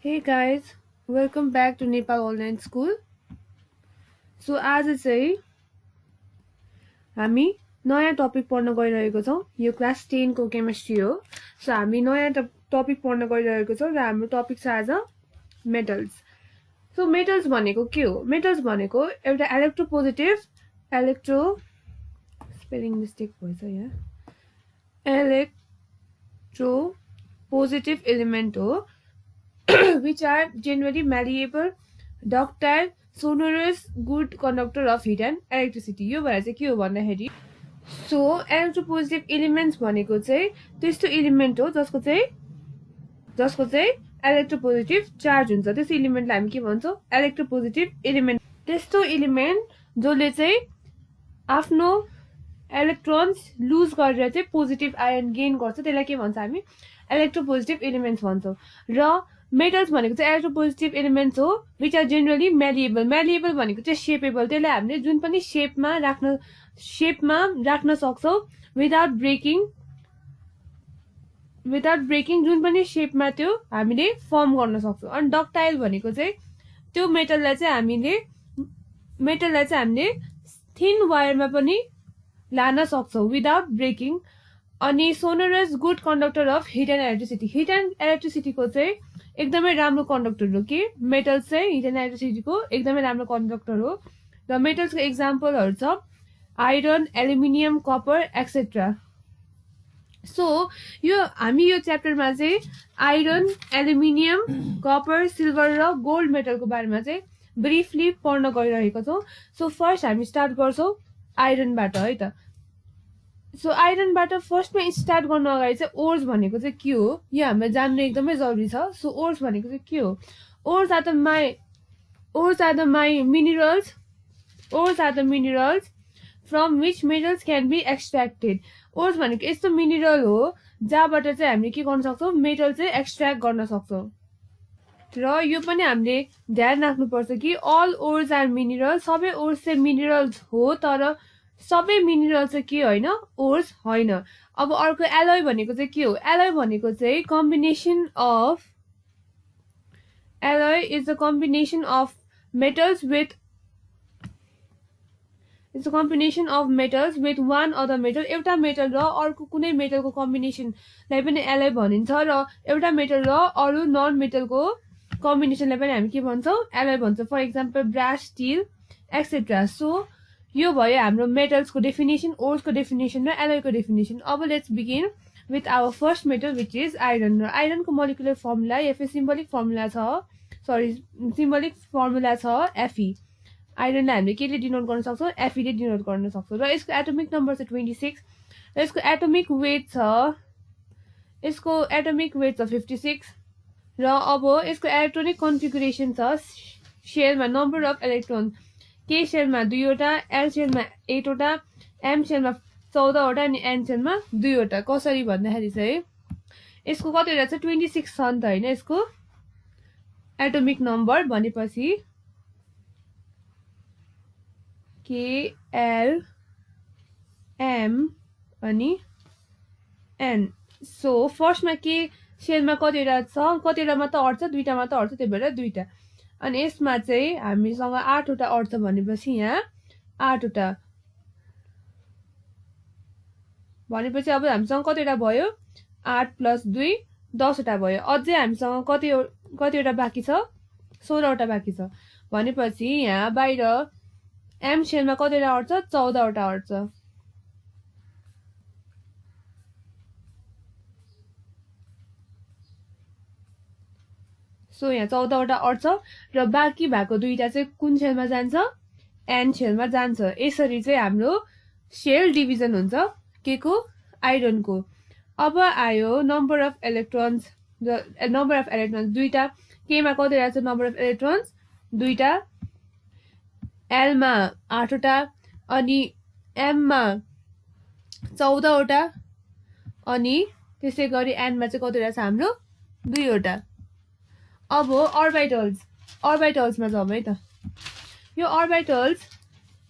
Hey guys, welcome back to Nepal Online School. So आज चाहिँ हामी नयाँ टपिक पढ्न गइरहेको छौँ। यो क्लास 10 को केमिस्ट्री हो। सो हामी नयाँ टपिक पढ्न गइरहेको छौँ र हाम्रो टपिक छ आज मेटल्स। सो मेटल्स भनेको के हो? मेटल्स भनेको एउटा इलेक्ट्रो स्पेलिङ मिस्टेक भएछ यहाँ। इलेक्ट्रो पोजिटिभ एलिमेन्ट हो which are generally malleable, ductile, sonorous, good conductor of heat and electricity. यो भएर चाहिँ के हो भन्दाखेरि सो इलेक्ट्रोपोजिटिभ एलिमेन्ट्स भनेको चाहिँ त्यस्तो एलिमेन्ट हो जसको चाहिँ इलेक्ट्रोपोजिटिभ चार्ज हुन्छ। त्यस्तो एलिमेन्टलाई हामी के भन्छौँ? Electropositive element. त्यस्तो एलिमेन्ट जसले चाहिँ आफ्नो इलेक्ट्रोन्स लुज गरेर चाहिँ पोजिटिभ आयन गेन गर्छ, त्यसलाई के भन्छ हामी? इलेक्ट्रोपोजिटिभ एलिमेन्ट्स भन्छौँ। र मेटल्स भनेको चाहिँ इलेक्ट्रोपोजिटिभ एलिमेन्ट्स हो विच आर जेनरली म्यालिएबल। म्यालिएबल भनेको चाहिँ सेपेबल, त्यसलाई हामीले जुन पनि सेपमा राख्न सक्छौँ विदाउट ब्रेकिङ जुन पनि सेपमा त्यो हामीले फर्म गर्न सक्छौँ। अनि डक्टाइल भनेको चाहिँ त्यो मेटललाई चाहिँ हामीले थिन वायरमा पनि लान सक्छौँ विदाउट ब्रेकिङ। अनि sonorous good conductor of heat and electricity. Heat and इलेक्ट्रिसिटीको चाहिँ एकदमै राम्रो कन्डक्टर हो कि मेटल्स चाहिँ हिट एन्ड इलेक्ट्रिसिटीको एकदमै राम्रो कन्डक्टर हो। र मेटल्सको एक्जाम्पलहरू छ iron, aluminium, copper etcetera. So हामी यो च्याप्टरमा चाहिँ आइरन, एल्युमिनियम, कपर, सिल्भर र गोल्ड मेटलको बारेमा चाहिँ ब्रिफली पढ्न गइरहेको छौँ। सो फर्स्ट हामी स्टार्ट गर्छौँ आइरनबाट है त। सो आइरनबाट फर्स्टमा स्टार्ट गर्न अगाडि चाहिँ ओर्स भनेको चाहिँ के हो यो हामीलाई जान्नु एकदमै जरुरी छ। सो ओर्स भनेको चाहिँ के हो? Ores are the minerals from which metals can be extracted. Ores भनेको यस्तो मिनरल हो जहाँबाट चाहिँ हामीले के गर्न सक्छौँ? मेटल चाहिँ एक्सट्र्याक्ट गर्न सक्छौँ। र यो पनि हामीले ध्यान राख्नुपर्छ कि अल ओर्स आर मिनरल। सबै ओर्स चाहिँ मिनरल्स हो, तर सबै मिनरल चाहिँ के होइन? ओर्स होइन। अब अर्को एलोय भनेको चाहिँ के हो? एलोय भनेको चाहिँ alloy is the combination of metals with one other metal. एउटा मेटल र अर्को कुनै मेटलको कम्बिनेसनलाई पनि एलोय भनिन्छ र एउटा मेटल र अरू नन मेटलको कम्बिनेसनलाई पनि हामी के भन्छौँ? एलोय भन्छौँ। For example brass, steel etcetera. So यो भयो हाम्रो मेटल्सको डेफिनेसन, ओर्सको डेफिनेसन र एलोयको डेफिनेसन। अब let's begin with our first metal which is iron. र आइरनको मोलिकुलर फर्मुला या फिर सिम्बोलिक फर्मुला छ एफई। आइरनलाई हामीले केले डिनोट गर्न सक्छौँ? एफईले डिनोट गर्न सक्छौँ। र यसको एटोमिक नम्बर छ 26 र यसको एटोमिक वेट छ 56। र अब यसको इलेक्ट्रोनिक कन्फिगुरेसन छ सेलमा नम्बर अफ इलेक्ट्रोन। के सेलमा 2वटा, एल सेलमा 8वटा, एम सेलमा 14वटा अनि एन सेलमा 2वटा। कसरी भन्दाखेरि चाहिँ यसको कतिवटा छ? 26 छ नि त होइन यसको एटोमिक नम्बर भनेपछि के, एल, एम अनि एन। सो फर्स्टमा के सेलमा कतिवटा छ? कतिवटामा त अट्छ, 2टामा त अट्छ, त्यही भएर 2टा। अनि यसमा चाहिँ हामीसँग 8वटा अट्छ भनेपछि यहाँ 8वटा भनेपछि अब हामीसँग कतिवटा भयो? 8 + 2 10वटा भयो। अझै हामीसँग कतिवटा बाँकी छ? 16वटा बाँकी छ भनेपछि यहाँ बाहिर एम सेलमा कतिवटा अट्छ? 14वटा अट्छ। सो यहाँ 14वटा अट्छ र बाँकी भएको 2टा चाहिँ कुन सेलमा जान्छ? एन सेलमा जान्छ। यसरी चाहिँ हाम्रो सेल डिभिजन हुन्छ के को? आइरनको। अब आयो नम्बर अफ इलेक्ट्रोन्स। 2टा। केमा कतिवटा छ नम्बर अफ इलेक्ट्रोन्स? 2टा। एलमा 8वटा अनि एममा 14वटा अनि त्यसै गरी एनमा चाहिँ कतिवटा छ हाम्रो? 2वटा। अब अर्बिटल्समा जाउँ है त। यो अर्बिटल्स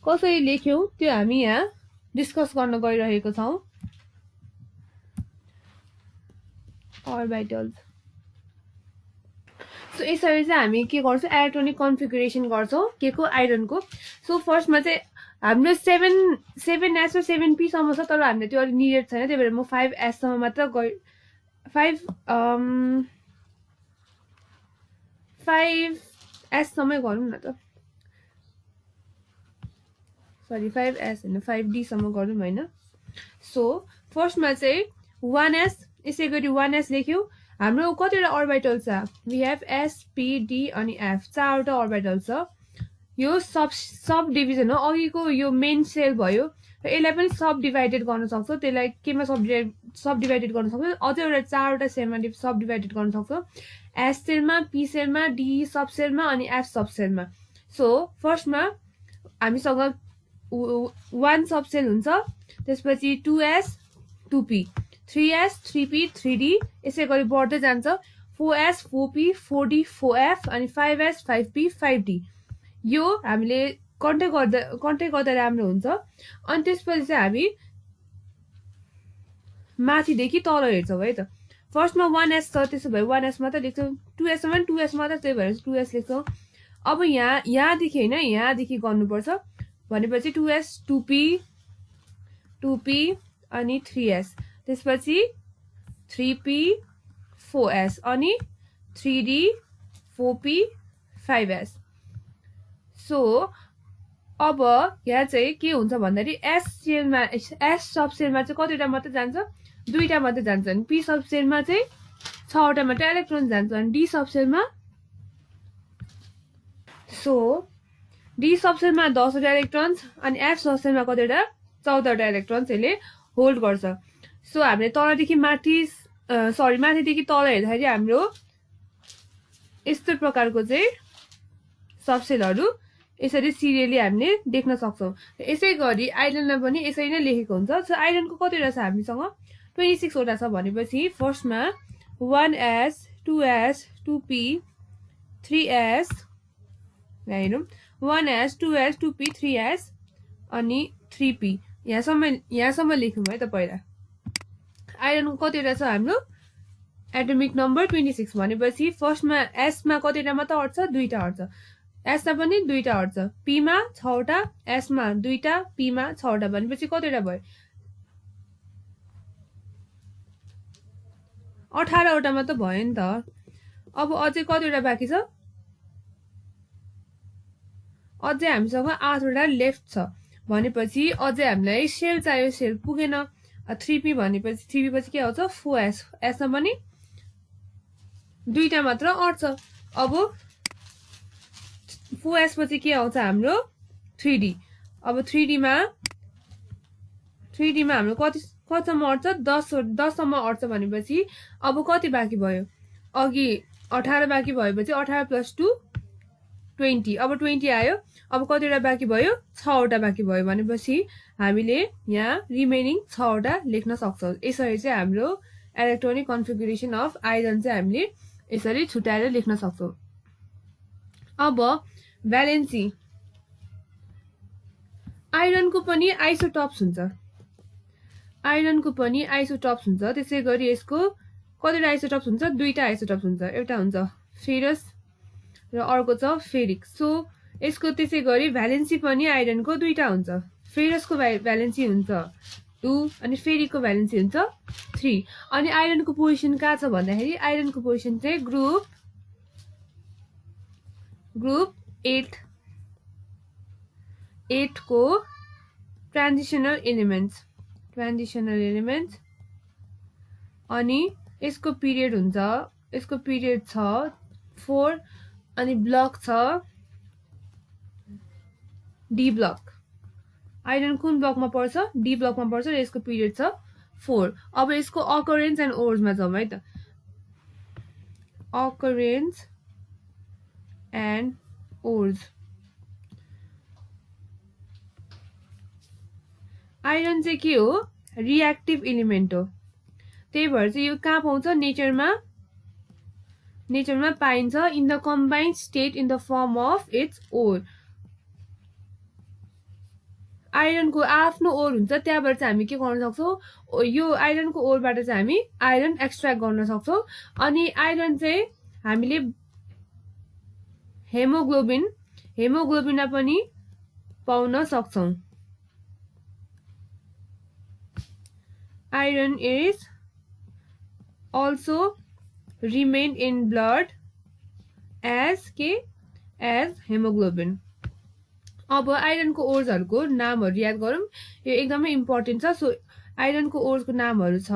कसरी लेख्यौँ त्यो हामी यहाँ डिस्कस गर्न गइरहेको छौँ। ऑर्बिटल्स। सो यसरी चाहिँ हामी के गर्छौँ इलेक्ट्रोनिक कन्फिगुरेसन गर्छौँ के को आइरनको सो फर्स्टमा चाहिँ हाम्रो 7S र 7P सम्म छ तर हामीले त्यो अलिक निडेड छैन त्यही भएर म 5S सम्म मात्र 5S सम्मै गरौँ न त सरी 5S होइन 5D सम्म गरौँ होइन सो फर्स्टमा चाहिँ 1S यसै गरी 1S लेख्यौँ हाम्रो कतिवटा अर्बिटल छ we have S P D अनि F चारवटा अर्बिटल छ यो सब डिभिजन हो अघिको यो मेन सेल भयो र यसलाई पनि सब डिभाइडेड गर्न सक्छौँ त्यसलाई केमा सब डिभाइडेड गर्न सक्छौँ अझै एउटा चारवटा सेलमा सब डिभाइडेड गर्न सक्छौँ एस सेलमा पी सेलमा डी सब सेलमा अनि एफ सब सेलमा सो फर्स्टमा हामीसँग 1 सब सेल हुन्छ त्यसपछि 2S 2P 3S 3P 3D यसै गरी बढ्दै जान्छ 4S 4P 4D 4F अनि 5S 5P 5D यो हामीले कन्ट्याक्ट गर्दा राम्रो हुन्छ अनि त्यसपछि चाहिँ हामी माथिदेखि तल हेर्छौँ है त फर्स्टमा 1S छ त्यसो भए 1S मात्र लेख्छौँ 2S मा 2S मात्र त्यही भएर 2S लेख्छौँ अब यहाँदेखि होइन यहाँदेखि गर्नुपर्छ भनेपछि 2S 2P अनि 3S त्यसपछि 3P 4S अनि 3D 4P 5S सो अब यहाँ चाहिँ के हुन्छ भन्दाखेरि एस सब सेलमा चाहिँ कतिवटा मात्रै जान्छ 2वटा मात्रै जान्छ अनि पी सब सेलमा चाहिँ 6वटा मात्रै इलेक्ट्रोन जान्छ अनि डी सब सेलमा सो डी सब सेलमा 10वटा इलेक्ट्रोन्स अनि एफ सब सेलमा कतिवटा 14वटा इलेक्ट्रोन्स यसले होल्ड गर्छ सो हामीले तलदेखि माथिदेखि तल हेर्दाखेरि हाम्रो यस्तो प्रकारको चाहिँ सबसेलहरू यसरी सिरियली हामीले देख्न सक्छौँ यसै गरी आइरनमा पनि यसरी नै लेखेको हुन्छ सो आइरनको कतिवटा छ हामीसँग 26 वटा छ भनेपछि फर्स्टमा 1S 2S 2P 3S हेरौँ 1S 2S 2P 3S अनि 3P यहाँसम्म लेख्यौँ है त पहिला आइरनको कतिवटा छ हाम्रो एटोमिक नम्बर 26 भनेपछि फर्स्टमा एसमा कतिवटा मात्र अट्छ 2वटा अट्छ एसमा पनि 2वटा अट्छ पीमा 6वटा एसमा 2वटा पीमा 6वटा भनेपछि कतिवटा भयो 18वटा मात्र भयो नि त अब अझै कतिवटा बाँकी छ अझै हामीसँग 8वटा लेफ्ट छ भनेपछि अझै हामीलाई सेल चाहियो सेल पुगेन 3P भनेपछि 3P पछि के आउँछ 4S एसमा पनि 2वटा मात्र अट्छ अब 4S पछि के आउँछ हाम्रो 3D अब 3D मा हाम्रो कतिसम्म अट्छ 10 सम्म अट्छ भनेपछि अब कति बाँकी भयो अघि 18 बाँकी भएपछि 18 + 2 20 अब 20 आयो अब कतिवटा बाँकी भयो 6वटा बाँकी भयो भनेपछि हामीले यहाँ रिमेनिङ 6वटा लेख्न सक्छौँ यसरी चाहिँ हाम्रो इलेक्ट्रोनिक कन्फिगुरेसन अफ आइरन चाहिँ हामीले यसरी छुट्याएर लेख्न सक्छौँ अब भ्यालेन्सी आइरनको पनि आइसोटप्स हुन्छ त्यसै गरी यसको कतिवटा आइसोटप्स हुन्छ 2वटा आइसोटप्स हुन्छ एउटा हुन्छ फेरस र अर्को छ फेरिक सो यसको त्यसै गरी भ्यालेन्सी पनि आइरनको 2वटा हुन्छ फेरसको भ्यालेन्सी हुन्छ 2 अनि फेरिकको भ्यालेन्सी हुन्छ 3 अनि आइरनको पोजिसन कहाँ छ भन्दाखेरि आइरनको पोजिसन चाहिँ ग्रुप 8 को ट्रान्जिसनल एलिमेन्ट्स अनि यसको पिरियड छ 4 अनि ब्लक छ डी ब्लक आइरन कुन ब्लकमा पर्छ डी ब्लकमा पर्छ र यसको पिरियड छ 4 अब यसको अकरेन्स एन्ड ओर्समा जाउँ है त अकरेन्स एन्ड ओर्स आइरन चाहिँ के हो रिएक्टिभ एलिमेन्ट हो त्यही भएर चाहिँ यो कहाँ पाउँछ नेचरमा पाइन्छ in the combined state in the form of its ore आइरनको आफ्नो ओर हुन्छ त्यहाँबाट चाहिँ हामी के गर्न सक्छौँ यो आइरनको ओरबाट चाहिँ हामी आइरन एक्सट्र्याक्ट गर्न सक्छौँ अनि आइरन चाहिँ हामीले हेमोग्लोबिनमा पनि पाउन सक्छौं iron is also remain in blood as hemoglobin अब आइरन को ओर्सहरु को नामहरु याद गरौं यो एकदमै इम्पोर्टेन्ट छ सो आइरन को ओर्स को नामहरु छ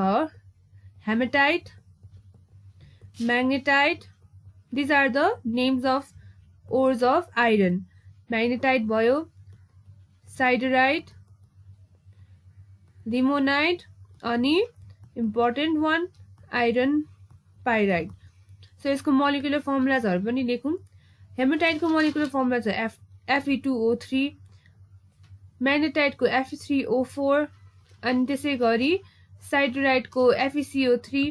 hematite magnetite these are the names of ores of iron magnetite भयो साइडराइट लिमोनाइट अनि important one iron pyrite so यसको मोलिकुलर फर्मुलाहरु पनि लेखौं हेमेटाइट को मोलिकुलर फर्मुला छ Fe2O3 मैग्नेटाइट को Fe3O4 अनि त्यसैगरी साइडराइट को FeCO3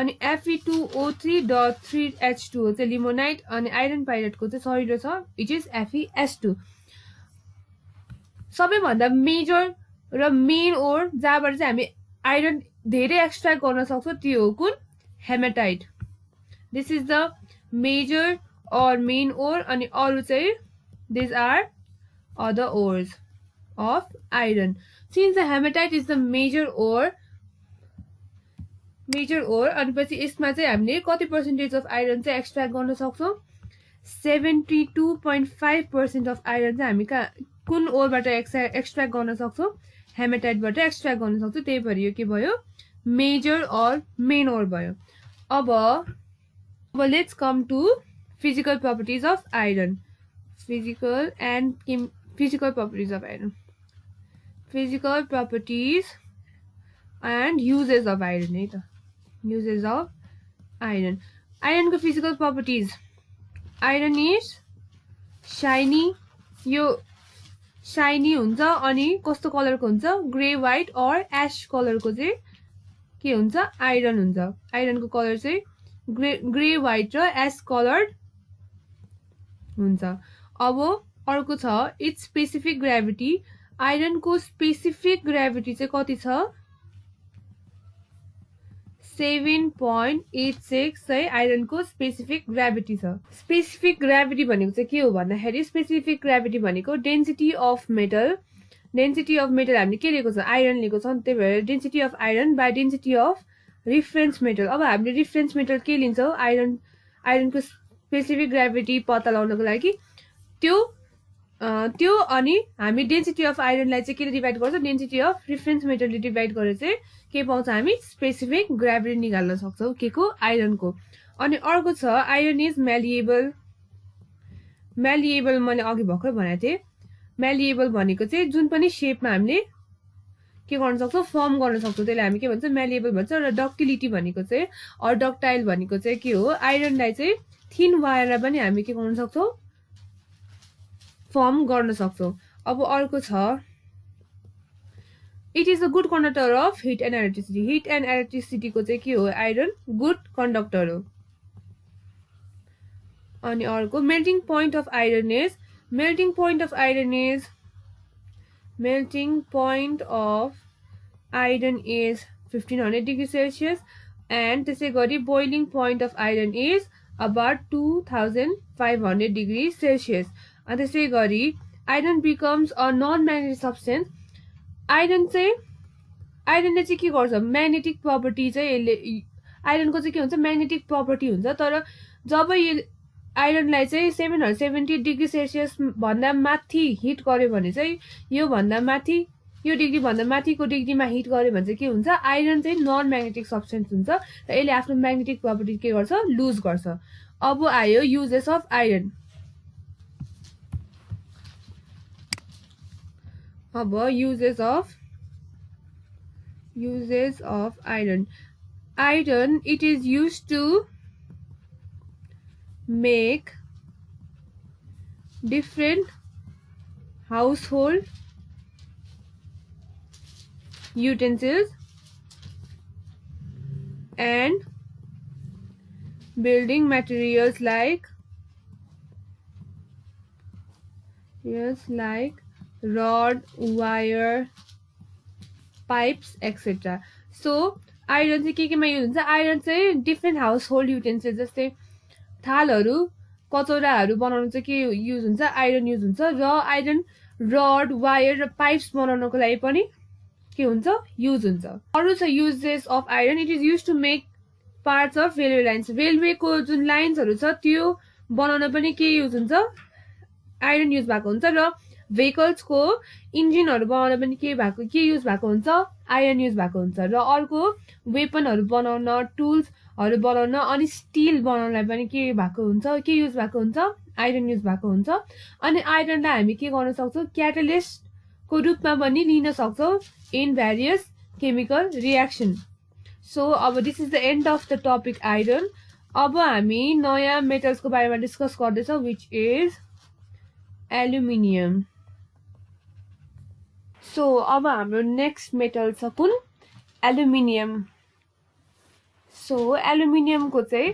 अनि Fe2O3.3H2 चाहिँ लिमोनाइट अनि आइरन पाइराइट को चाहिँ सहिलो छ which is FeS2 सबैभन्दा मेजर र मेन ओर जहाँबाट चाहिँ हामी आइरन धेरै एक्सट्र्याक्ट गर्न सक्छौं त्यो हो कुन hematite this is the major or main ore अनि अरु चाहिँ these are other ores of iron since the hematite is the major ore अनि पछि यसमा चाहिँ हामीले कति पर्सेन्टेज अफ आइरन चाहिँ एक्सट्र्याक्ट गर्न सक्छौं 72.5% अफ आइरन चाहिँ हामी कुन ओरबाट एक्सट्र्याक्ट गर्न सक्छौं हेमेटाइटबाट एक्सट्र्याक्ट गर्न सक्छौं त्यही भएर यो के भयो मेजर और मेन ओर भयो अब let's come to physical properties of iron physical properties of iron physical properties and uses of iron है त uses of iron iron को physical properties iron is shiny यो shiny हुन्छ अनि कस्तो colour को हुन्छ ग्रे व्हाइट और एश कलर को चाहिँ के हुन्छ आइरन हुन्छ आइरन को कलर चाहिँ ग्रे व्हाइट र एश कलर्ड हुन्छ अब अर्को छ इट्स स्पेसिफिक ग्रेभिटी आइरन को स्पेसिफिक ग्रेभिटी चाहिँ कति छ 7.86 चाहिँ आइरन को स्पेसिफिक ग्रेभिटी छ स्पेसिफिक ग्रेभिटी भनेको चाहिँ के हो भन्दाखेरि स्पेसिफिक ग्रेभिटी भनेको डेन्सिटी अफ मेटल हामीले के लिएको छ आइरन लिएको छ त्यही भएर density of iron by density of reference metal अब हामीले रिफरेन्स मेटल के लिन्छौं आइरन को स्पेसिफिक ग्रेभिटी पत्ता लगाउनको लागि त्यो अनि हामी डेन्सिटी अफ आइरनलाई चाहिँ के डिभाइड गर्छौं डेन्सिटी अफ रिफरेन्स मेटलले डिभाइड गरेर चाहिँ के पाउँछ हामी स्पेसिफिक ग्रेभिटी निकाल्न सक्छौं के को आइरन को अनि अर्को छ आइरन इज म्यालिएबल मैले अघि भर्खर भनेको थिएँ म्यालिएबल भनेको चाहिँ जुन पनि शेपमा हामीले के गर्न सक्छौं फर्म गर्न सक्छौं त्यसलाई हामी के भन्छ म्यालिएबल भन्छ र डक्टिलिटी भनेको चाहिँ अर डक्टाइल भनेको चाहिँ के हो आइरनलाई चाहिँ थिन वायरलाई पनि हामी के गर्न सक्छौं फर्म गर्न सक्छौं अब अर्को छ it is a good conductor of heat and electricity को चाहिँ के हो आइरन गुड कन्डक्टर हो अनि अर्को melting point of iron is 1500 degree Celsius and त्यसैगरी boiling point of iron is about 2500 degree Celsius अनि त्यसैगरी iron becomes a non magnetic substance आइरनले चाहिँ के गर्छ म्याग्नेटिक प्रपर्टी चाहिँ यसले आइरनको चाहिँ के हुन्छ म्याग्नेटिक प्रपर्टी हुन्छ तर जब यो आइरनलाई चाहिँ 770 डिग्री सेल्सियस भन्दा माथि हिट गर्यो भने चाहिँ यो डिग्री भन्दा माथिको डिग्रीमा हिट गर्यो भने चाहिँ के हुन्छ आइरन चाहिँ नन म्याग्नेटिक सब्स्टेन्स हुन्छ र यसले आफ्नो म्याग्नेटिक प्रपर्टी के गर्छ लुज गर्छ अब आयो युजेस अफ आइरन अब uses of iron it is used to make different household utensils and building materials like rod, wire, pipes, etc. So iron चाहिँ के केमा युज हुन्छ आइरन चाहिँ डिफ्रेन्ट हाउस होल्ड युटेन्सिल जस्तै थालहरू कचौराहरू बनाउनु चाहिँ के युज हुन्छ, आइरन युज हुन्छ। र आइरन रड, वायर र पाइप्स बनाउनको लागि पनि के हुन्छ, युज हुन्छ। अरू छ uses of iron, it is use to make parts of railway lines. रेलवेको जुन लाइन्सहरू छ त्यो बनाउन पनि के युज हुन्छ, आइरन युज भएको हुन्छ। र भेहिकल्सको इन्जिनहरू बनाउन पनि के युज भएको हुन्छ, आइरन युज भएको हुन्छ। र अर्को वेपनहरू बनाउन, टुल्सहरू बनाउन अनि स्टिल बनाउनलाई पनि के भएको हुन्छ, के युज भएको हुन्छ, आइरन युज भएको हुन्छ। अनि आइरनलाई हामी के गर्न सक्छौँ, क्याटालिस्टको रूपमा पनि लिन सक्छौँ इन भ्यारियस केमिकल रियाक्सन। सो अब this is the and of the topic iron. अब हामी नयाँ मेटल्सको बारेमा डिस्कस गर्दैछौँ, विच इज एल्युमिनियम। सो अब हाम्रो नेक्स्ट मेटल छ कुन, एल्युमिनियम। सो एल्युमिनियमको चाहिँ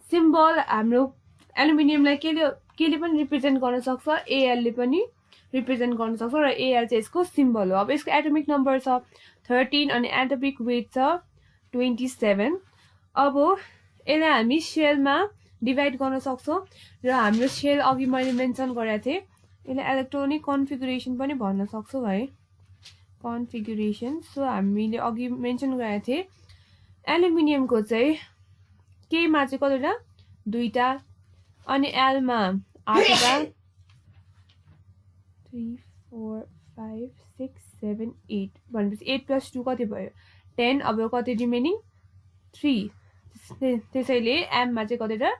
सिम्बल हाम्रो एल्युमिनियमलाई केले पनि रिप्रेजेन्ट गर्न सक्छ, एएलले पनि रिप्रेजेन्ट गर्न सक्छ। र एएल चाहिँ यसको सिम्बल हो। अब यसको एटोमिक नम्बर छ 13 अनि एटोमिक वेट छ 27। अब यसलाई हामी सेलमा डिभाइड गर्न सक्छौँ। र हाम्रो सेल अघि मैले मेन्सन गरेको थिएँ, यसलाई इलेक्ट्रोनिक कन्फिगुरेसन पनि भन्न सक्छौँ है, कन्फिगुरेसन। सो हामीले अघि मेन्सन गरेको थिएँ एल्युमिनियमको चाहिँ केमा चाहिँ कतिवटा, 2टा, अनि एलमा 8टा, 3 4 5 6 7 8 भनेपछि 8 + 2 कति भयो, 10। अब कति रिमेनिङ, 3। त्यसैले एममा चाहिँ कतिवटा,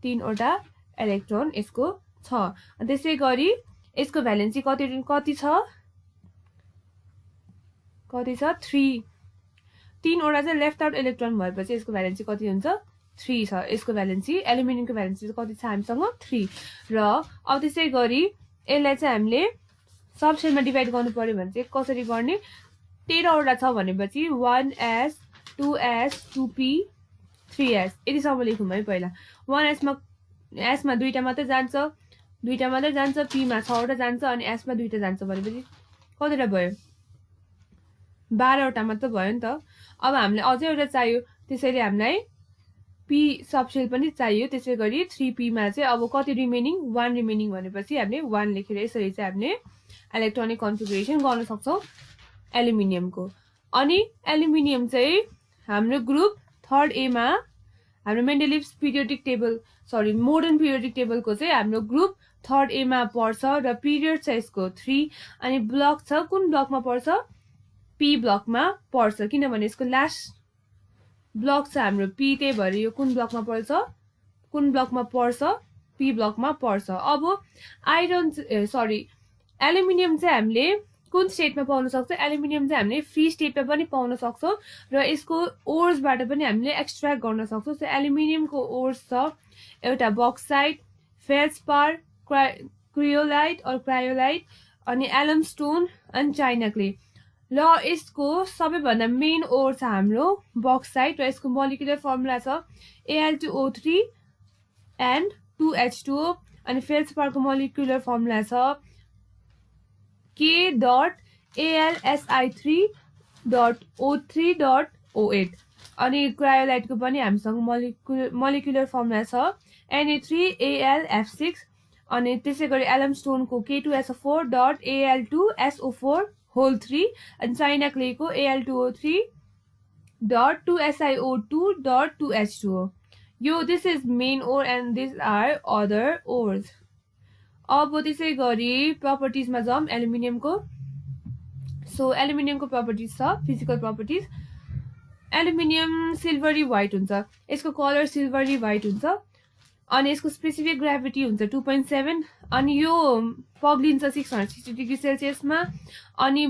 3वटा इलेक्ट्रोन यसको छ। त्यसै गरी यसको भ्यालेन्सी कति छ, 3। 3वटा चाहिँ लेफ्ट आउट इलेक्ट्रोन भएपछि यसको भ्यालेन्सी कति हुन्छ, 3 छ। यसको भ्यालेन्सी, एल्युमिनियमको भ्यालेन्सी कति छ हामीसँग, 3। र अब त्यसै गरी यसलाई चाहिँ हामीले सबसेलमा डिभाइड गर्नु पर्यो भने चाहिँ कसरी गर्ने, 13वटा छ भनेपछि 1s 2s 2p 3s यतिसम्म लेखौँ है। पहिला 1sमा 2टा मात्रै जान्छ, 2टा मात्रै जान्छ, पीमा 6वटा जान्छ अनि एसमा 2टा जान्छ भनेपछि कतिवटा भयो, 12वटा मात्र भयो नि त। अब हामीलाई अझै एउटा चाहियो, त्यसैले हामीलाई पी सबसेल पनि चाहियो। त्यसै गरी 3pमा चाहिँ अब कति रिमेनिङ, 1 रिमेनिङ भनेपछि हामीले 1 लेखेर यसरी चाहिँ हामीले इलेक्ट्रोनिक कन्फिगुरेसन गर्न सक्छौँ एल्युमिनियमको। अनि एल्युमिनियम चाहिँ हाम्रो ग्रुप 3rd एमा, हाम्रो मेन्डेलिभ्स पिरियोडिक टेबल, मोडर्न पिरियोडिक टेबलको चाहिँ हाम्रो ग्रुप 3rd एमा पर्छ। र पिरियड छ यसको 3। अनि ब्लक छ, कुन ब्लकमा पर्छ, पी ब्लकमा पर्छ, किनभने यसको लास्ट ब्लक छ हाम्रो पी, त्यही भएर यो कुन ब्लकमा पर्छ, पी ब्लकमा पर्छ। अब आइरन एल्युमिनियम चाहिँ हामीले कुन स्टेटमा पाउन सक्छ, एल्युमिनियम चाहिँ हामीले फ्री स्टेटमा पनि पाउन सक्छौँ र यसको ओर्सबाट पनि हामीले एक्सट्र्याक्ट गर्न सक्छौँ। सो एल्युमिनियमको ओर्स छ एउटा बक्साइट, फेल्सपार, क्रियोलाइट अनि एलमस्टोन अनि चाइना क्ले। र यसको सबैभन्दा मेन ओर छ हाम्रो बक्साइट र यसको मोलिकुलर फर्मुला छ Al2O3 and 2H2O अनि फेल्सपारको मोलिकुलर फर्मुला छ K.AlSi3.O3.O8 अनि क्रायोलाइटको पनि हामीसँग मोलिकुलर फर्मुला छ Na3AlF6 अनि त्यसै गरी एलमस्टोनको K2SO4.Al2SO4 and चाइना क्लेको Al2O3.2SiO2.2H2O. This is main ore and these are other ores. अब त्यसै गरी प्रपर्टिजमा जाउँ एल्युमिनियमको। सो एल्युमिनियमको प्रपर्टिज छ, फिजिकल प्रपर्टिज। एल्युमिनियम सिल्भरी व्हाइट हुन्छ, यसको कलर सिल्भरी व्हाइट हुन्छ अनि यसको स्पेसिफिक ग्राभिटी हुन्छ 2.7 अनि यो पग्लिन्छ 660 डिग्री सेल्सियसमा अनि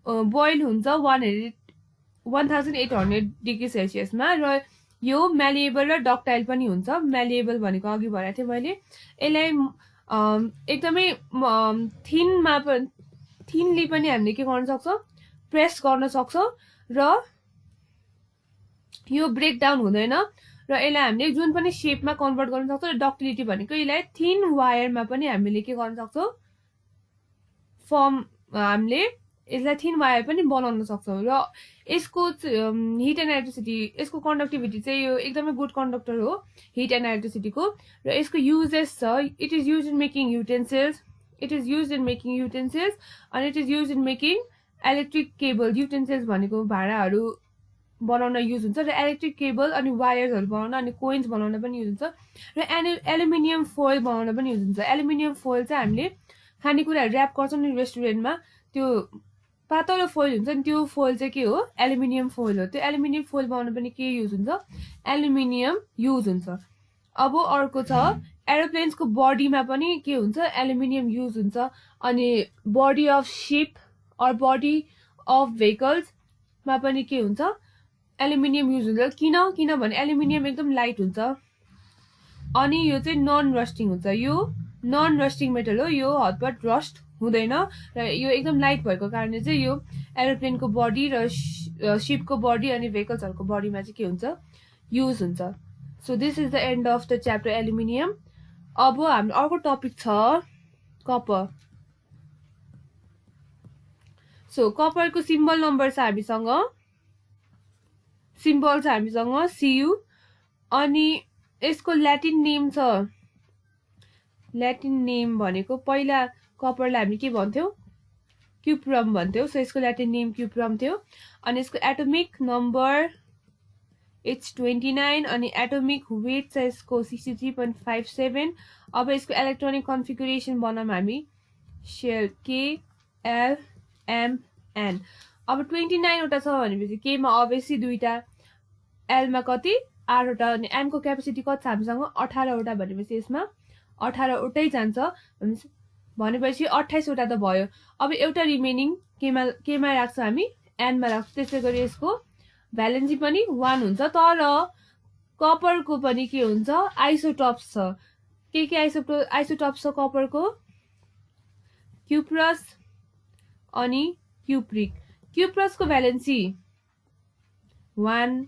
बोइल हुन्छ 1800 डिग्री सेल्सियसमा र यो म्यालिएबल र डक्टाइल पनि हुन्छ। म्यालिएबल भनेको अघि भनेको थिएँ मैले, यसलाई एकदमै थिनली पनि हामीले के गर्न सक्छौँ, प्रेस गर्न सक्छौँ र यो ब्रेक डाउन हुँदैन र यसलाई हामीले जुन पनि शेपमा कन्भर्ट गर्न सक्छौँ। र डक्टिलिटी भनेको यसलाई थिन वायरमा पनि हामीले के गर्न सक्छौँ, हामीले यसलाई थिन वायर पनि बनाउन सक्छौँ र यसको हिट एन्ड इलेक्ट्रिसिटी यसको कन्डक्टिभिटी चाहिँ यो एकदमै गुड कन्डक्टर हो हिट एन्ड इलेक्ट्रिसिटीको र यसको युजेस छ it is use in making utensils अनि it is use in making electric cable utensils भनेको भाँडाहरू बनाउन युज हुन्छ र इलेक्ट्रिक केबल अनि वायर्सहरू बनाउन अनि कोइन्स बनाउन पनि युज हुन्छ र एल्युमिनियम फोइल बनाउन पनि युज हुन्छ एल्युमिनियम फोइल चाहिँ हामीले खानेकुराहरू ऱ्याप गर्छौँ नि रेस्टुरेन्टमा त्यो पातलो फोइल हुन्छ नि त्यो फोइल चाहिँ के हो एल्युमिनियम फोइल हो त्यो एल्युमिनियम फोइल बनाउन पनि के युज हुन्छ एल्युमिनियम युज हुन्छ अब अर्को छ एरोप्लेन्सको बडीमा पनि के हुन्छ एल्युमिनियम युज हुन्छ अनि बडी अफ सिप अर बडी अफ भेहिकल्समा पनि के हुन्छ एल्युमिनियम युज हुन्छ किनभने एल्युमिनियम एकदम लाइट हुन्छ अनि यो चाहिँ नन रस्टिङ हुन्छ यो नन रस्टिङ मेटल हो यो हतपत रस्ट हुँदैन र यो एकदम लाइट भएको कारणले चाहिँ यो एरोप्लेनको बडी र सिपको बडी अनि भेहिकल्सहरूको बडीमा चाहिँ के हुन्छ युज हुन्छ so this is the and of the chapter aluminium अब हाम्रो अर्को टपिक छ कपर सो कपरको सिम्बल नम्बर छ हामीसँग सिम्बल छ हामीसँग CU अनि यसको ल्याटिन नेम छ ल्याटिन नेम भनेको पहिला कपरलाई हामी के भन्थ्यौँ क्युप्रम भन्थ्यौँ सो यसको ल्याटिन नेम क्युप्रम थियो अनि यसको एटोमिक नम्बर इट्स 29 अनि एटोमिक वेट छ यसको 63.57 अब यसको इलेक्ट्रोनिक कन्फिगुरेसन बनाऊँ हामी शेल KLMN अब 29 वटा छ भनेपछि केमा अभियसली दुईटा एलमा कति 8 वटा अनि एमको क्यापेसिटी कति छ हामीसँग 18 वटा भनेपछि यसमा 18 वटै जान्छ भनेपछि 28 वटा त भयो अब एउटा रिमेनिङ केमा राख्छौँ हामी एनमा राख्छौँ त्यसै गरी यसको भ्यालेन्सी पनि 1 हुन्छ तर कपरको पनि के हुन्छ आइसोटप्स छ के आइसोटप्स छ कपरको क्युप्रस अनि क्युप्रसको भ्यालेन्सी 1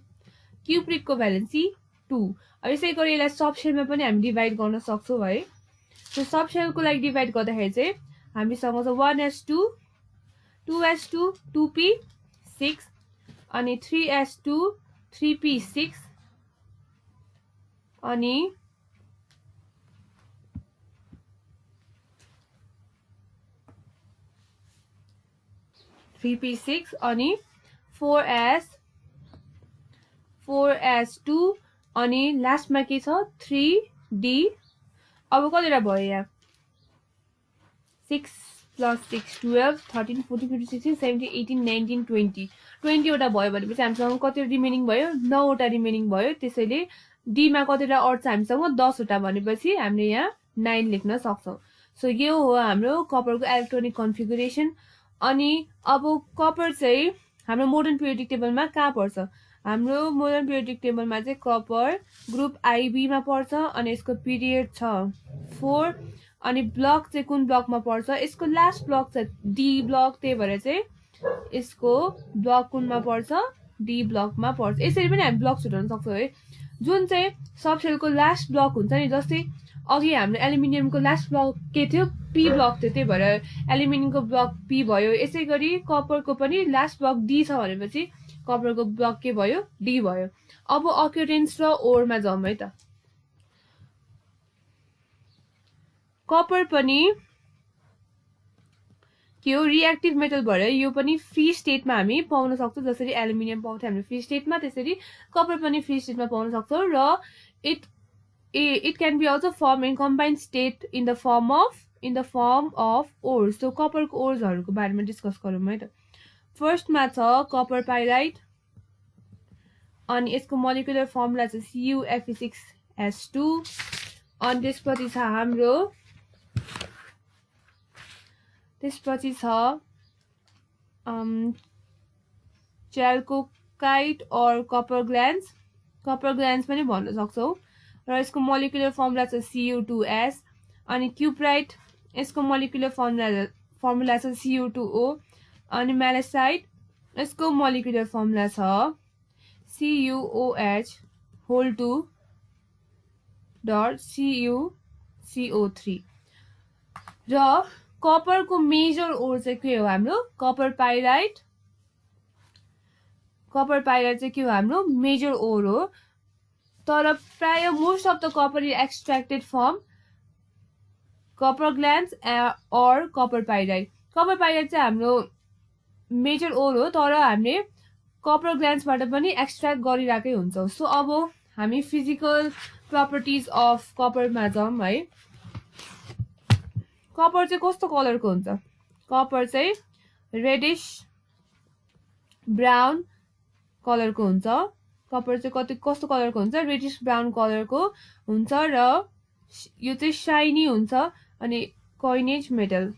क्युप्रिकको भ्यालेन्सी 2 अब यसै गरी यसलाई सबसेलमा पनि हामी डिभाइड गर्न सक्छौँ है सो सबसेलको लागि डिभाइड गर्दाखेरि चाहिँ हामीसँग छ 1s2 2s2 2p6 अनि 3s2 3p6 अनि 3p6 अनि 4s2 अनि लास्टमा के छ 3d अब कतिवटा भयो यहाँ 6 + 6 12 13 14 15 16 17 18 19 20 20 वटा भयो भनेपछि हामीसँग कतिवटा रिमेनिङ भयो 9 वटा रिमेनिङ भयो त्यसैले डी मा कतिवटा अड्छ हामीसँग 10 वटा भनेपछि हामीले यहाँ 9 लेख्न सक्छौँ सो यो हो हाम्रो कपरको इलेक्ट्रोनिक कन्फिगुरेसन अनि अब कपर चाहिँ हाम्रो मोडर्न पिरियोडिक टेबलमा कहाँ पर्छ हाम्रो मोडर्न पिरियोडिक टेबलमा चाहिँ कपर ग्रुप IB मा पर्छ अनि यसको पिरियड छ 4 अनि ब्लक चाहिँ कुन ब्लकमा पर्छ यसको लास्ट ब्लक छ D ब्लक त्यही भएर चाहिँ यसको ब्लक कुनमा पर्छ D ब्लकमा पर्छ यसरी पनि हामी ब्लक छुटाउन सक्छौँ है जुन चाहिँ सबसेलको लास्ट ब्लक हुन्छ नि जस्तै अघि हाम्रो एल्युमिनियमको लास्ट ब्लक के थियो P ब्लक थियो त्यही भएर एल्युमिनियमको ब्लक P भयो यसै गरी कपरको पनि लास्ट ब्लक D छ भनेपछि कपरको ब्लक के भयो D भयो अब अक्युरेन्स र ओरमा जाउँ है त कपर पनि के हो रिएक्टिभ मेटल भएर यो पनि फ्री स्टेटमा हामी पाउन सक्छौँ जसरी एल्युमिनियम पाउँथ्यौँ हामी फ्री स्टेटमा त्यसरी कपर पनि फ्री स्टेटमा पाउन सक्छौँ र it can be also formed in combined state in the form of ores so copper को ores हरुको बारेमा डिस्कस गरौँ है त फर्स्ट मा छ कपर पाइराइट अनि यसको मोलिकुलर फर्मुला चाहिँ CuFe6S2 अनि त्यसपछि छ हाम्रो chalcocite or copper glands पनि भन्न सक्छौं र यसको मोलिकुलर फर्मुला छ Cu2S अनि क्युप्राइट यसको मोलिकुलर फर्मुला छ Cu2O अनि म्यालेसाइट यसको मोलिकुलर फर्मुला छ CuOH होल 2 डट CuCO3 र कपरको मेजर ओर चाहिँ के हो हाम्रो कपर पाइराइट चाहिँ के हो हाम्रो मेजर ओर हो तर प्राय most of the copper is extracted from copper glands और कपर पाइराइट चाहिँ हाम्रो मेजर ओर हो तर हामीले कपर ग्ल्यान्ड्सबाट पनि एक्सट्र्याक्ट गरिरहेकै हुन्छौँ सो अब हामी फिजिकल प्रपर्टिज अफ कपरमा जाउँ है कपर चाहिँ कस्तो कलरको हुन्छ कपर चाहिँ रेडिश ब्राउन कलरको हुन्छ कपर चाहिँ कस्तो कलरको हुन्छ रेडिश ब्राउन कलरको हुन्छ र यो चाहिँ शाइनी हुन्छ अनि कोइनेज मेटल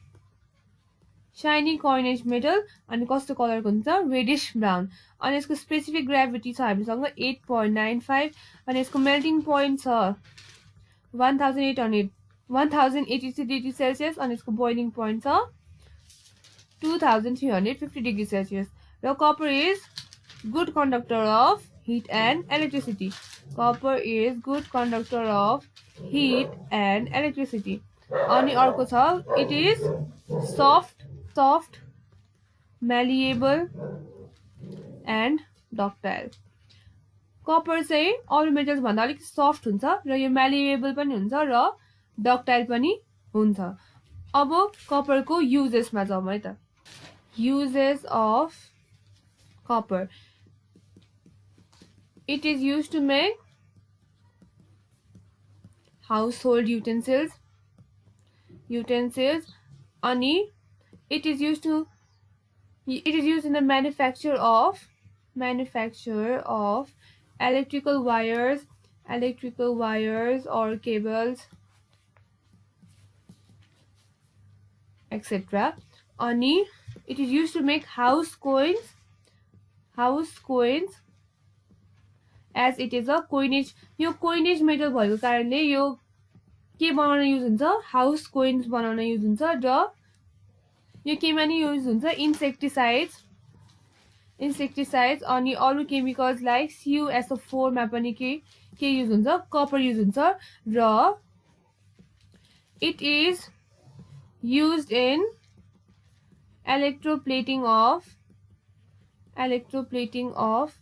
अनि कस्तो कलरको हुन्छ रेडिश ब्राउन अनि यसको स्पेसिफिक ग्रेभिटी छ हामीसँग 8.95 अनि यसको मेल्टिङ पोइन्ट छ 1083 डिग्री सेल्सियस अनि यसको बोइलिङ पोइन्ट छ 2350 डिग्री सेल्सियस र copper is good conductor of heat and electricity अनि अर्को छ it is soft malleable and ductile copper चाहिँ अरू मेटल्स भन्दा अलिक सफ्ट हुन्छ र यो malleable पनि हुन्छ र ductile पनि हुन्छ अब कपरको युजेसमा जाउँ है त uses of copper it is used to make household utensils अनि it is used in the manufacture of electrical wires or cables etc अनि it is used to make house coins as it is a coinage यो coinage metal भएको कारणले यो के बनाउन use हुन्छ house coins बनाउन युज हुन्छ र यो केमा नि युज हुन्छ इन्सेक्टिसाइड्स अनि अरू केमिकल्स लाइक CuSO4 मा पनि के युज हुन्छ कपर युज हुन्छ र it is used in electroplating of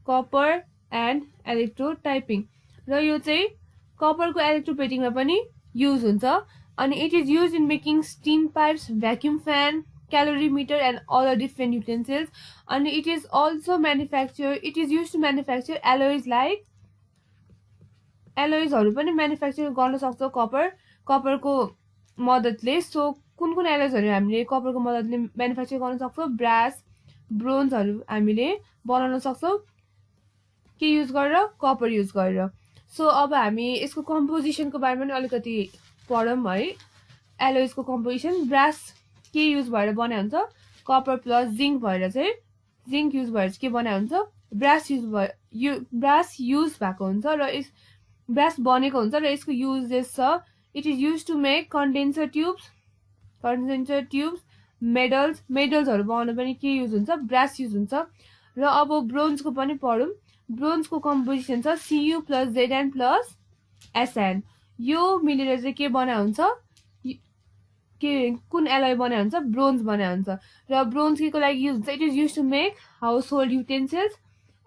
copper and electrotyping र यो चाहिँ कपरको इलेक्ट्रोप्लेटिङमा पनि युज हुन्छ अनि it is use in making steam pipes vacuum fan calorimeter and other different utensils अनि it is use to manufacture एलोइजहरू पनि म्यानुफ्याक्चर गर्न सक्छ कपरको मद्दतले सो कुन एलोइजहरू हामीले कपरको मद्दतले म्यानुफ्याक्चर गर्न सक्छौँ ब्रास ब्रोन्जहरू हामीले बनाउन सक्छौँ के युज गरेर कपर युज गरेर सो अब हामी यसको कम्पोजिसनको बारेमा पनि अलिकति पढौँ है एलोइजको कम्पोजिसन ब्रास के युज भएर बनाइ हुन्छ कपर प्लस जिङ्क भएर चाहिँ जिङ्क युज भएर के बनाइ हुन्छ ब्रास युज भएको हुन्छ र ब्रास बनेको हुन्छ र यसको युजेस छ it is use to make condenser tubes मेडल्सहरू बनाउन पनि के युज हुन्छ ब्रास युज हुन्छ र अब ब्रोन्जको पनि पढौँ ब्रोन्जको कम्पोजिसन छ Cu plus Zn plus Sn यो मिलेर चाहिँ के बनाइ हुन्छ कुन एलोय बनाइ हुन्छ ब्रोन्ज बनाइ हुन्छ र ब्रोन्ज के को लागि युज हुन्छ it is use to make household utensils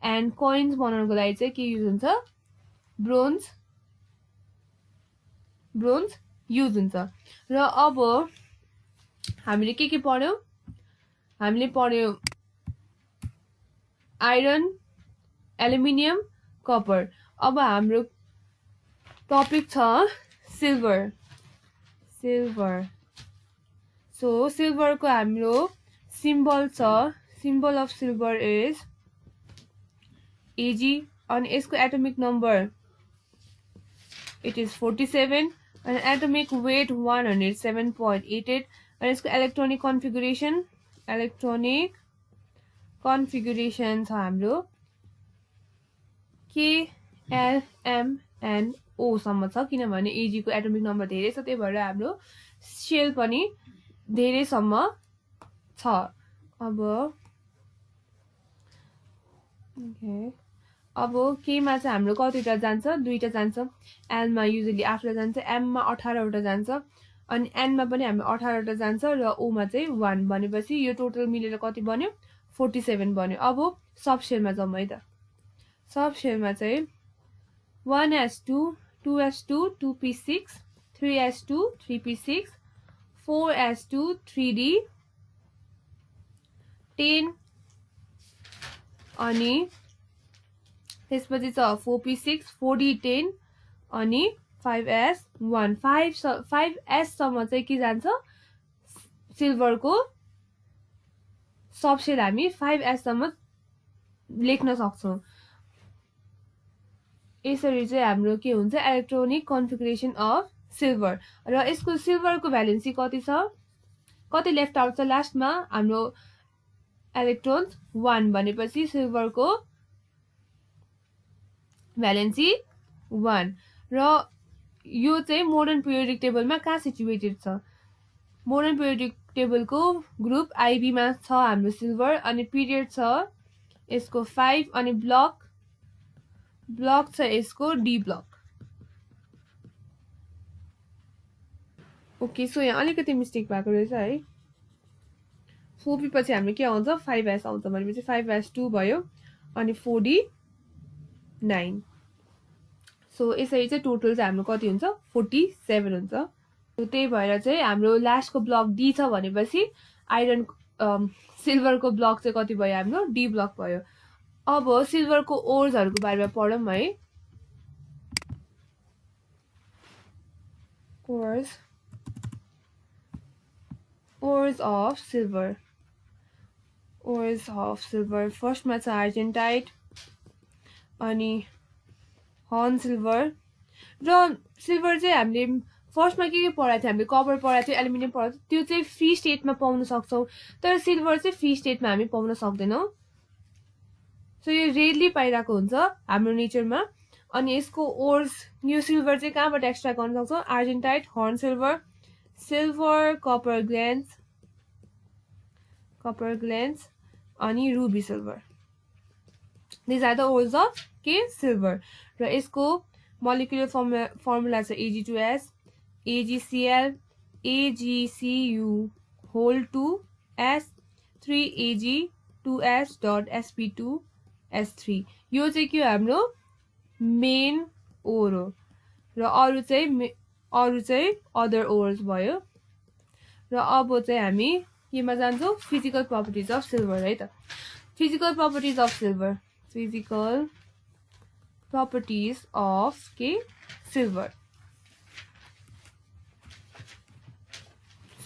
and coins बनाउनको लागि चाहिँ के युज हुन्छ ब्रोन्ज युज हुन्छ र अब हामीले के पढ्यौँ हामीले पढ्यौँ आइरन एल्युमिनियम कपर अब हाम्रो टपिक छ सिल्भर सो सिल्भरको हाम्रो सिम्बल छ symbol of silver is Ag अनि यसको एटोमिक नम्बर इट इज 47 अनि एटोमिक वेट 107.88 अनि यसको इलेक्ट्रोनिक कन्फिगुरेसन छ हाम्रो KLMNO सम्म छ किनभने Ag को एटोमिक नम्बर धेरै छ त्यही भएर हाम्रो सेल पनि धेरै सम्म छ अब केमा चाहिँ हाम्रो कतिवटा जान्छ दुईटा जान्छ एलमा युजुअली 8 जान्छ एममा 18 वटा जान्छ अनि एनमा पनि हामी 18 टा जान्छ र ओमा चाहिँ 1 भनेपछि यो टोटल मिलेर कति बन्यो 47 बन्यो। अब सब सेलमा जाउँ है त। सब सेलमा चाहिँ 1s2 2s2 2p6 3s2 3p6 4s2 3d 10 अनि त्यसपछि छ 4p6 4d10 अनि 5s1 5s सम्म चाहिँ के जान्छ सिल्भरको सबसेल हामी 5s सम्म लेख्न सक्छौं। यसरी चाहिँ हाम्रो के हुन्छ इलेक्ट्रोनिक कन्फिगरेसन अफ सिल्भर र यसको सिल्भरको भ्यालेन्सी कति छ कति लेफ्ट आउट छ लास्टमा हाम्रो इलेक्ट्रोन्स 1 भनेपछि सिल्भरको भ्यालेन्सी 1 र यो चाहिँ मोडर्न पिरियोडिक टेबलमा कहाँ सिचुएटेड छ मोडर्न पिरियोडिक टेबलको ग्रुप आईबी मा छ हाम्रो सिल्भर अनि पिरियड छ यसको 5 अनि ब्लक छ यसको डी ब्लक। ओके सो यहाँ अलिकति मिस्टेक भएको रहेछ है 4p पछि हाम्रो के आउँछ 5s आउँछ भनेपछि 5s2 भयो अनि 4d9 सो यसरी चाहिँ टोटल चाहिँ हाम्रो कति हुन्छ 47 हुन्छ। त्यही भएर चाहिँ हाम्रो लास्टको ब्लक डी छ भनेपछि आइरन सिल्भरको ब्लक चाहिँ कति भयो हाम्रो डी ब्लक भयो। अब सिल्भरको ओर्सहरुको बारेमा पढौं है। ओर्स अफ सिल्भर फर्स्टमा छ आर्जेन्टाइट अनि हर्न सिल्भर र सिल्भर चाहिँ हामीले फर्स्टमा के पढाएको थियो हामीले कपर पढाएको थियो एल्युमिनियम पढाएको थियो त्यो चाहिँ फ्री स्टेटमा पाउन सक्छौं तर सिल्भर चाहिँ फ्री स्टेटमा हामी पाउन सक्दैनौं सो यो रेयरली पाइरहेको हुन्छ हाम्रो नेचरमा। अनि यसको ओर्स यो सिल्भर चाहिँ कहाँबाट एक्सट्र्याक्ट गर्न सक्छौं argentite horn silver copper glance अनि ruby silver this are the ores of के सिल्भर र यसको मोलिकुलर फर्मुला छ Ag2S AgCl AgCu whole 2s 3Ag 2s.sp2s3 यो चाहिँ के हाम्रो मेन ओर हो र अरु चाहिँ अदर ओर्स भयो र अब चाहिँ हामी केमा जान्छौं फिजिकल प्रपर्टिज अफ सिल्भर है त। Physical properties of silver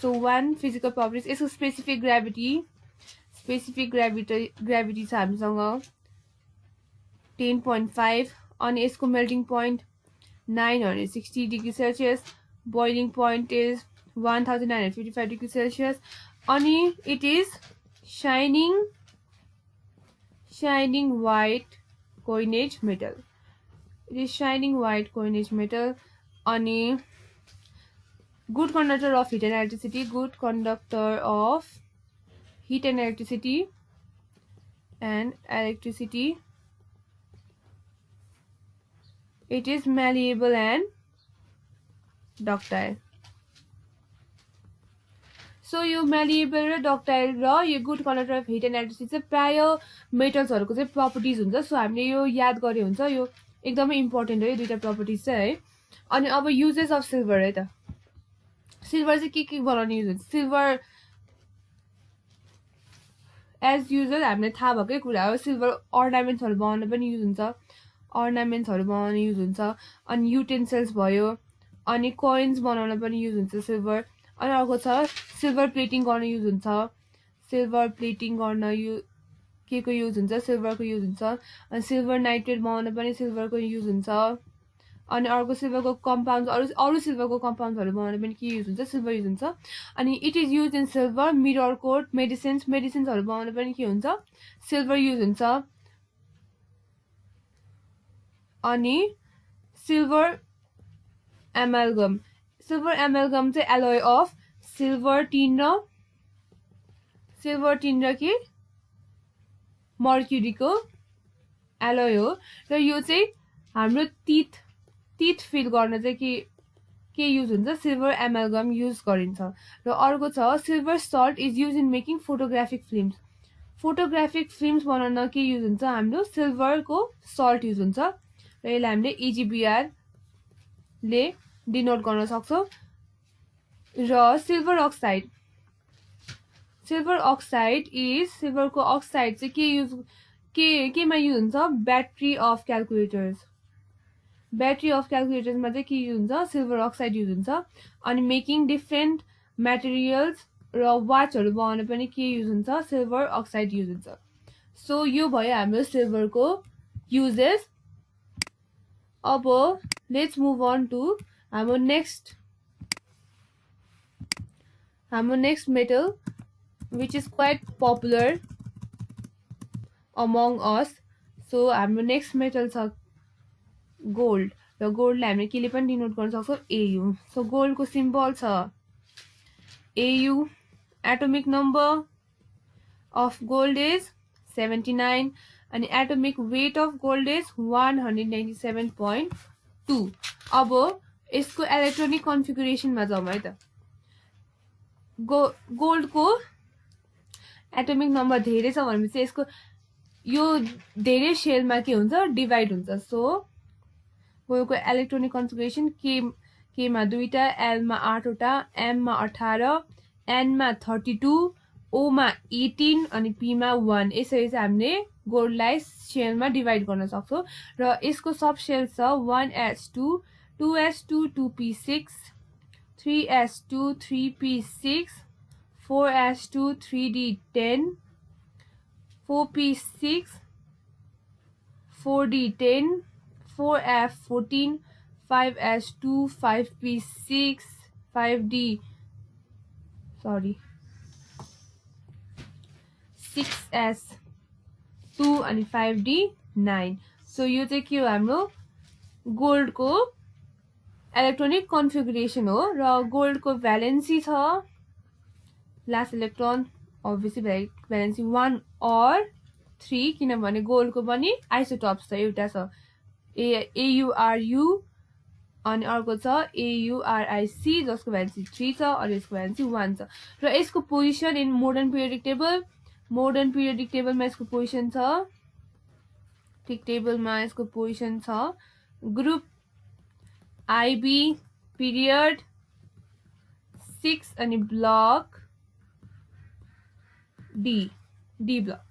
so one physical properties यसको स्पेसिफिक ग्राभिटी छ हामीसँग 10.5 अनि यसको melting point 960 degree Celsius boiling point is 1955 degree Celsius अनि it is shining white coinage metal अनि good conductor of heat and electricity it is malleable and ductile so यो malleable र ductile र यो good conductor of heat and electricity चाहिँ प्राय मेटल्सहरुको चाहिँ properties हुन्छ सो हामीले यो याद गरे हुन्छ यो एकदमै इम्पोर्टेन्ट हो यो दुईटा प्रपर्टिज चाहिँ है। अनि अब युजेस अफ सिल्भर है त सिल्भर चाहिँ के बनाउन युज हुन्छ सिल्भर एज युजल हामीले थाहा भएकै कुरा हो सिल्भर अर्नामेन्ट्सहरु बनाउन पनि युज हुन्छ अनि युटेन्सिल्स भयो अनि कोइन्स बनाउन पनि युज हुन्छ सिल्भर अनि अर्को छ सिल्भर प्लेटिङ गर्न युज हुन्छ के को युज हुन्छ सिल्भरको युज हुन्छ अनि सिल्भर नाइट्रेट बनाउन पनि सिल्भरको युज हुन्छ अनि अर्को सिल्भरको कम्पाउन्ड्स अरु सिल्भरको कम्पाउन्ड्सहरु बनाउन पनि के युज हुन्छ सिल्भर युज हुन्छ अनि it is use in silver mirror coat मेडिसिन्सहरु बनाउन पनि के हुन्छ सिल्भर युज हुन्छ अनि सिल्भर एमाल्गम चाहिँ एलोय अफ सिल्भर टिन र के मर्क्युरीको एलोय हो र यो चाहिँ हाम्रो टीथ फिल गर्न चाहिँ के युज हुन्छ सिल्भर एमालगम युज गरिन्छ र अर्को छ silver salt is use in making photographic films photographic films बनाउन के युज हुन्छ हाम्रो सिल्भरको सल्ट युज हुन्छ र यसलाई हामीले EGBR ले डिनोट गर्न सक्छौं र सिल्भर अक्साइड इज सिल्भरको अक्साइड चाहिँ के युज केमा युज हुन्छ ब्याट्री अफ क्याल्कुलेटर्समा चाहिँ के युज हुन्छ सिल्भर अक्साइड युज हुन्छ अनि मेकिङ डिफ्रेन्ट म्याटेरियल्स र वाचहरू बनाउन पनि के युज हुन्छ सिल्भर अक्साइड युज हुन्छ सो यो भयो हाम्रो सिल्भरको युजेस अब लेट्स मुभ अन टु हाम्रो next metal which is quite popular among us so हाम्रो नेक्स्ट मेटल छ गोल्ड र गोल्डलाई हामीले केले पनि डिनोट गर्न सक्छौं AU सो गोल्डको सिम्बल छ AU atomic number of gold is 79 अनि atomic weight of gold is 197.2 अब यसको इलेक्ट्रोनिक कन्फिगुरेसनमा जाउँ है त गोल्डको एटोमिक नम्बर धेरै छ भनेपछि यसको यो धेरै शेलमा के हुन्छ डिभाइड हुन्छ सो गोल्डको इलेक्ट्रोनिक कन्फिगुरेसन के मा 2टा L मा 8वटा M मा 18 N मा 32 O मा 18 अनि P मा 1 यसरी चाहिँ हामीले गोल्डलाई शेलमा डिभाइड गर्न सक्छौं र यसको सब शेल छ 1s2 2s2 2p6 3s2 3p6 4s2 3d10 4p6 4d10 4f14 5s2 5p6 6s2 अनि 5d9 सो यो चाहिँ के हो हाम्रो गोल्डको इलेक्ट्रोनिक कन्फिगुरेसन हो र गोल्डको भ्यालेन्सी छ last electron obviously valency 1 or 3 किनभने गोल्डको पनि आइसोटोप्स छ एउटा छ AuRu अनि अर्को छ AuRiC जसको भ्यालेन्सी 3 छ अनि यसको भ्यालेन्सी 1 छ र यसको पोजिसन इन मोडर्न पिरियोडिक टेबलमा यसको पोजिसन छ टिक टेबलमा यसको पोजिसन छ ग्रुप IB पिरियड 6 अनि ब्लक D ब्लक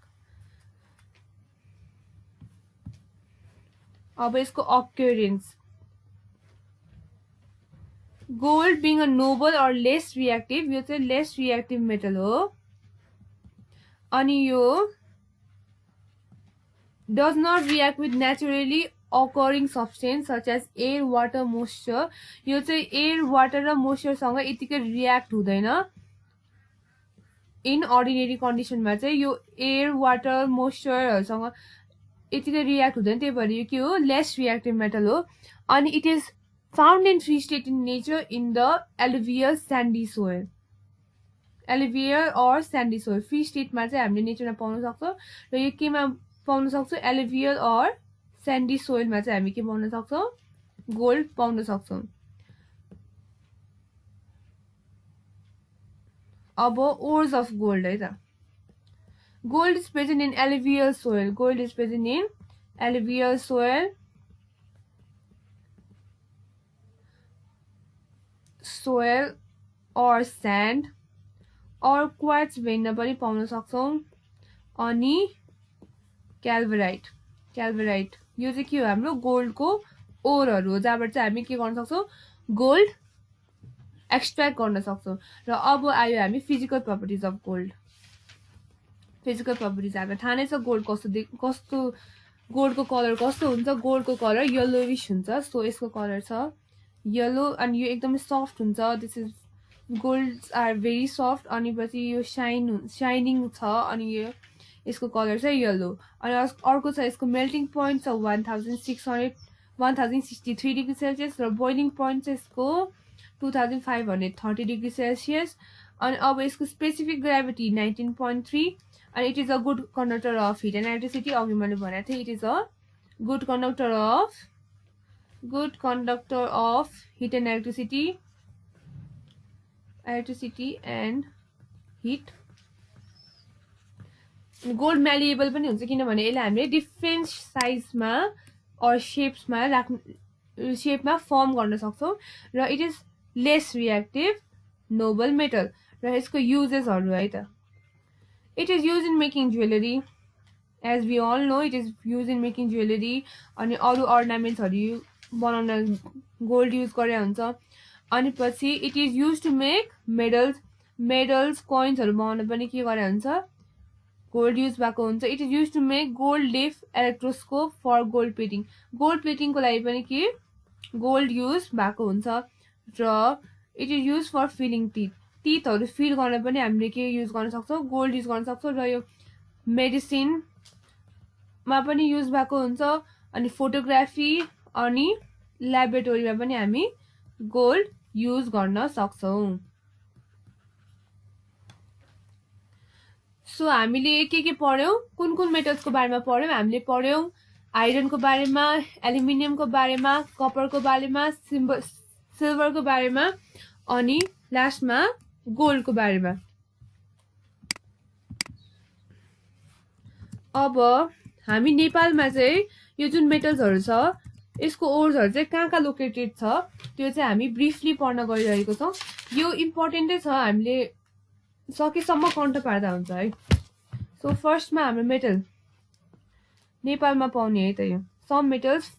अब यसको occurrence gold being a noble or less reactive यो चाहिँ लेस रिएक्टिभ मेटल हो अनि यो does not react with naturally occurring substance such as air water moisture यो चाहिँ एयर वाटर र मोइस्चरसँग यतिकै रिएक्ट हुँदैन इन अर्डिनरी कन्डिसनमा चाहिँ यो एयर वाटर मोइस्चरहरुसँग यतिकै रिएक्ट हुँदैन त्यही भएर यो के हो लेस रिएक्टिभ मेटल हो अनि it is found in free state in nature in the alluvial sandy soil alluvial or sandy soil free स्टेटमा चाहिँ हामीले नेचरमा पाउन सक्छौं र यो केमा पाउन सक्छौं एलुभियल और स्यान्डी सोइलमा चाहिँ हामी के पाउन सक्छौं गोल्ड पाउन सक्छौं अब ओर्स अफ गोल्ड है त gold is present in alluvial soil gold is present in alluvial soil or sand or quartz भेनमा पनि पाउन सक्छौं अनि क्याल्भराइट यो चाहिँ के हो हाम्रो गोल्डको ओरहरु हो जहाँबाट चाहिँ हामी के गर्न सक्छौं गोल्ड एक्सट्र्याक्ट गर्न सक्छौं र अब आयो हामी physical properties of gold physical properties हामीलाई थाहा नै छ गोल्ड कस्तो गोल्डको कलर कस्तो हुन्छ गोल्डको कलर येलोइश हुन्छ सो यसको कलर छ येलो अनि यो एकदमै सफ्ट हुन्छ this is golds are very soft अनि पछि यो शाइनिङ छ अनि यो यसको कलर चाहिँ येलो अनि अर्को छ यसको मेल्टिङ पोइन्ट छ 1063 डिग्री सेल्सियस र बोइलिङ पोइन्ट चाहिँ यसको 2530 डिग्री सेल्सियस अनि अब यसको स्पेसिफिक ग्रेभिटी 19.3 अनि it is a good conductor of heat and electricity अघि मैले भनेको थिएँ it is a good conductor of good conductor of heat and electricity and heat. Gold malleable पनि हुन्छ किनभने यसलाई हामीले डिफ्रेन्ट साइजमा अर शेपमा फर्म गर्न सक्छौँ र it is less reactive noble metal र यसको युजेसहरू है त it is use in making jewellery as we all know it is use in making jewellery अनि अरू अर्नामेन्ट्सहरू बनाउन गोल्ड युज गरे हुन्छ अनि पछि it is use to make medals कोइन्सहरू बनाउन पनि के गरे हुन्छ गोल्ड युज भएको हुन्छ it is use to make gold leaf electroscope for gold प्लेटिङको लागि पनि के गोल्ड युज भएको हुन्छ र it is use for filling टिथहरू फिल गर्न पनि हामीले के युज गर्न सक्छौँ गोल्ड युज गर्न सक्छौँ र यो मेडिसिनमा पनि युज भएको हुन्छ अनि फोटोग्राफी अनि ल्याबोरेटोरीमा पनि हामी गोल्ड युज गर्न सक्छौँ सो हामीले के पढ्यौँ कुन मेटल्सको बारेमा पढ्यौँ हामीले पढ्यौँ आइरनको बारेमा एल्युमिनियमको बारेमा कपरको बारेमा सिल्भरको बारेमा अनि लास्टमा गोल्डको बारेमा अब हामी नेपालमा चाहिँ यो जुन मेटल्सहरू छ यसको ओर्सहरू चाहिँ कहाँ लोकेटेड छ त्यो चाहिँ हामी ब्रिफली पढ्न गइरहेको छौँ यो इम्पोर्टेन्टै छ हामीले सकेसम्म कन्ट पार्दा हुन्छ है सो फर्स्टमा हाम्रो मेटल नेपालमा पाउने है त यो सम मेटल्स